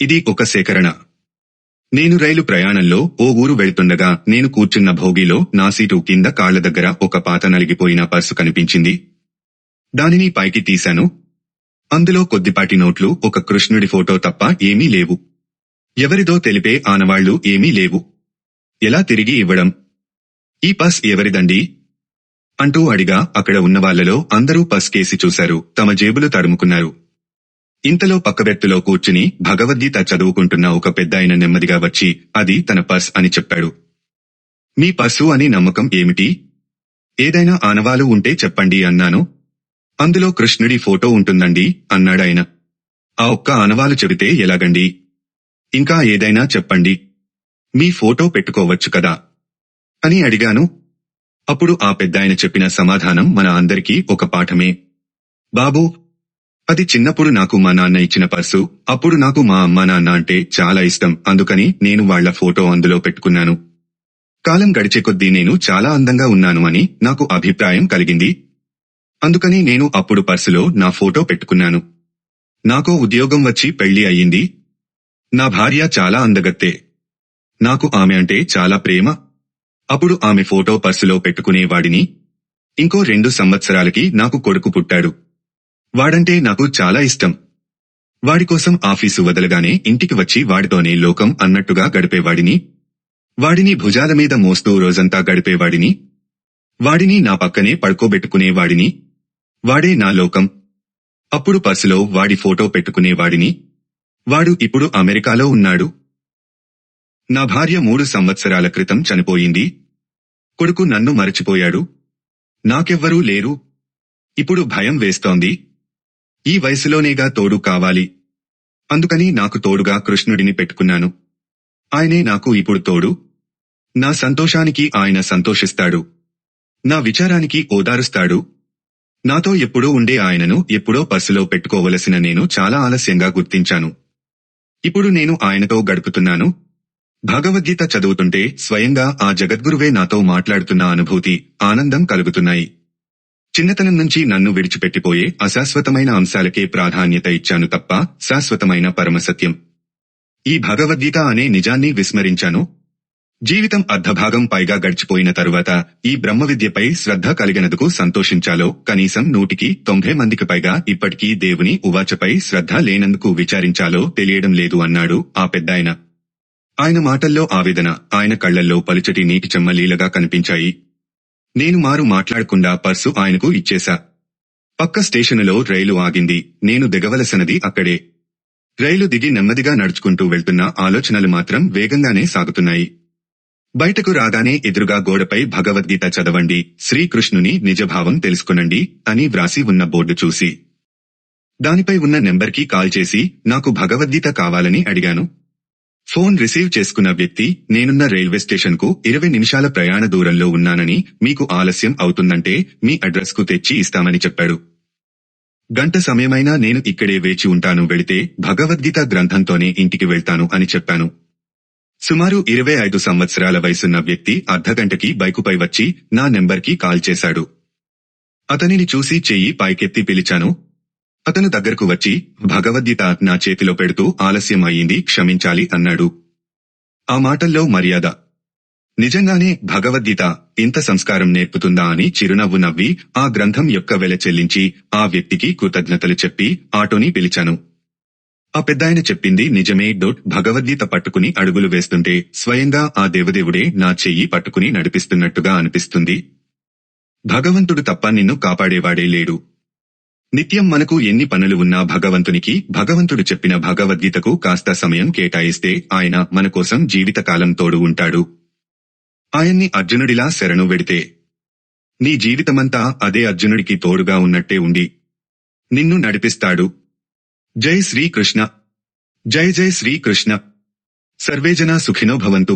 ఇది ఒక సేకరణ. నేను రైలు ప్రయాణంలో ఓ ఊరు వెళ్తుండగా నేను కూర్చున్న భోగిలో నా సీటు కింద కాళ్ల దగ్గర ఒక పాత నలిగిపోయిన పర్సు కనిపించింది. దానిని పైకి తీశాను. అందులో కొద్దిపాటి నోట్లు, ఒక కృష్ణుడి ఫోటో తప్ప ఏమీ లేవు. ఎవరిదో తెలిపే ఆనవాళ్లు ఏమీ లేవు. ఎలా తిరిగి ఇవ్వడం? ఈ పర్స్ ఎవరిదండి అంటూ అడిగా. అక్కడ ఉన్నవాళ్లలో అందరూ పర్స్ కేసి చూశారు, తమ జేబులు తడుముకున్నారు. ఇంతలో పక్క వ్యక్తిలో కూర్చుని భగవద్గీత చదువుకుంటున్న ఒక పెద్దాయన నెమ్మదిగా వచ్చి అది తన పర్స్ అని చెప్పాడు. మీ పర్సు అని నమ్మకం ఏమిటి? ఏదైనా ఆనవాలు ఉంటే చెప్పండి అన్నాను. అందులో కృష్ణుడి ఫోటో ఉంటుందండి అన్నాడాయన. ఆ ఒక్క ఆనవాలు చెబితే ఎలాగండి? ఇంకా ఏదైనా చెప్పండి. మీ ఫోటో పెట్టుకోవచ్చు కదా అని అడిగాను. అప్పుడు ఆ పెద్దాయన చెప్పిన సమాధానం మన అందరికీ ఒక పాఠమే. బాబూ, అది చిన్నప్పుడు నాకు మా నాన్న ఇచ్చిన పర్సు. అప్పుడు నాకు మా అమ్మా నాన్న అంటే చాలా ఇష్టం. అందుకని నేను వాళ్ల ఫోటో అందులో పెట్టుకున్నాను. కాలం గడిచే కొద్దీ నేను చాలా అందంగా ఉన్నాను అని నాకు అభిప్రాయం కలిగింది. అందుకని నేను అప్పుడు పర్సులో నా ఫోటో పెట్టుకున్నాను. నాకో ఉద్యోగం వచ్చి పెళ్లి అయ్యింది. నా భార్య చాలా అందగత్తే. నాకు ఆమె అంటే చాలా ప్రేమ. అప్పుడు ఆమె ఫోటో పర్సులో పెట్టుకునేవాడిని. ఇంకో 2 సంవత్సరాలకి నాకు కొడుకు పుట్టాడు. వాడంటే నాకు చాలా ఇష్టం. వాడికోసం ఆఫీసు వదలగానే ఇంటికి వచ్చి వాడితోనే లోకం అన్నట్టుగా గడిపేవాడిని. వాడిని భుజాల మీద మోస్తూ రోజంతా గడిపేవాడిని. వాడిని నా పక్కనే పడుకోబెట్టుకునేవాడిని. వాడే నా లోకం. అప్పుడు పర్సులో వాడి ఫోటో పెట్టుకునేవాడిని. వాడు ఇప్పుడు అమెరికాలో ఉన్నాడు. నా భార్య 3 సంవత్సరాల క్రితం చనిపోయింది. కొడుకు నన్ను మరచిపోయాడు. నాకెవ్వరూ లేరు. ఇప్పుడు భయం వేస్తోంది. ఈ వయసులోనేగా తోడు కావాలి. అందుకని నాకు తోడుగా కృష్ణుడిని పెట్టుకున్నాను. ఆయనే నాకు ఇప్పుడు తోడు. నా సంతోషానికి ఆయన సంతోషిస్తాడు. నా విచారానికి ఓదారుస్తాడు. నాతో ఎప్పుడూ ఉండే ఆయనను ఎప్పుడో పర్సులో పెట్టుకోవలసిన నేను చాలా ఆలస్యంగా గుర్తించాను. ఇప్పుడు నేను ఆయనతో గడుపుతున్నాను. భగవద్గీత చదువుతుంటే స్వయంగా ఆ జగద్గురువే నాతో మాట్లాడుతున్న అనుభూతి, ఆనందం కలుగుతున్నాయి. చిన్నతనం నుంచి నన్ను విడిచిపెట్టిపోయే అశాశ్వతమైన అంశాలకే ప్రాధాన్యత ఇచ్చాను తప్ప శాశ్వతమైన పరమసత్యం, ఈ భగవద్గీత అనే నిజాన్ని విస్మరించాను. జీవితం అర్ధభాగం పైగా గడిచిపోయిన తరువాత ఈ బ్రహ్మవిద్యపై శ్రద్ధ కలిగినందుకు సంతోషించాలో, కనీసం 190 మందికి పైగా ఇప్పటికీ దేవుని ఉవాచపై శ్రద్ధ లేనందుకు విచారించాలో తెలియడం లేదు అన్నాడు ఆ పెద్దాయన. ఆయన మాటల్లో ఆవేదన, ఆయన కళ్లల్లో పలుచటి నీటి చెమ్మ లీలగా కనిపించాయి. నేను మాట్లాడకుండా పర్సు ఆయనకు ఇచ్చేశా. పక్క స్టేషనులో రైలు ఆగింది. నేను దిగవలసినది అక్కడే. రైలు దిగి నెమ్మదిగా నడుచుకుంటూ వెళ్తున్న ఆలోచనలు మాత్రం వేగంగానే సాగుతున్నాయి. బయటకు రాగానే ఎదురుగా గోడపై భగవద్గీత చదవండి, శ్రీకృష్ణుని నిజభావం తెలుసుకునండి అని వ్రాసి ఉన్న బోర్డు చూసి దానిపై ఉన్న నెంబర్కి కాల్ చేసి నాకు భగవద్గీత కావాలని అడిగాను. ఫోన్ రిసీవ్ చేసుకున్న వ్యక్తి, నేనున్న రైల్వే స్టేషన్కు 20 నిమిషాల ప్రయాణ దూరంలో ఉన్నానని, మీకు ఆలస్యం అవుతుందంటే మీ అడ్రస్కు తెచ్చి ఇస్తామని చెప్పాడు. గంట సమయమైనా నేను ఇక్కడే వేచి ఉంటాను. వెళితే భగవద్గీత గ్రంథంతోనే ఇంటికి వెళ్తాను అని చెప్పాను. సుమారు 25 సంవత్సరాల వయసున్న వ్యక్తి అర్ధగంటకి బైకుపై వచ్చి నా నెంబర్కి కాల్ చేశాడు. అతనిని చూసి చెయ్యి పైకెత్తి పిలిచాను. అతను దగ్గరకు వచ్చి భగవద్గీత నా చేతిలో పెడుతూ ఆలస్యం అయ్యింది, క్షమించాలి అన్నాడు. ఆ మాటల్లో మర్యాద. నిజంగానే భగవద్గీత ఇంత సంస్కారం నేర్పుతుందా అని చిరునవ్వు నవ్వి ఆ గ్రంథం యొక్క వెల చెల్లించి ఆ వ్యక్తికి కృతజ్ఞతలు చెప్పి ఆటోని పిలిచాను. ఆ పెద్దాయన చెప్పింది నిజమే. భగవద్గీత పట్టుకుని అడుగులు వేస్తుంటే స్వయంగా ఆ దేవదేవుడే నా చెయ్యి పట్టుకుని నడిపిస్తున్నట్టుగా అనిపిస్తుంది. భగవంతుడు తప్ప నిన్ను కాపాడేవాడే లేడు. నిత్యం మనకు ఎన్ని పనులు ఉన్నా భగవంతుడు చెప్పిన భగవద్గీతకు కాస్త సమయం కేటాయిస్తే ఆయన మన కోసం జీవితకాలం తోడు ఉంటాడు. ఆయన్ని అర్జునుడిలా శరణు వెడితే నీ జీవితమంతా అదే అర్జునుడికి తోడుగా ఉన్నట్టే ఉండి నిన్ను నడిపిస్తాడు. జై శ్రీకృష్ణ. జై జై శ్రీకృష్ణ. సర్వేజనా సుఖినో భవంతు.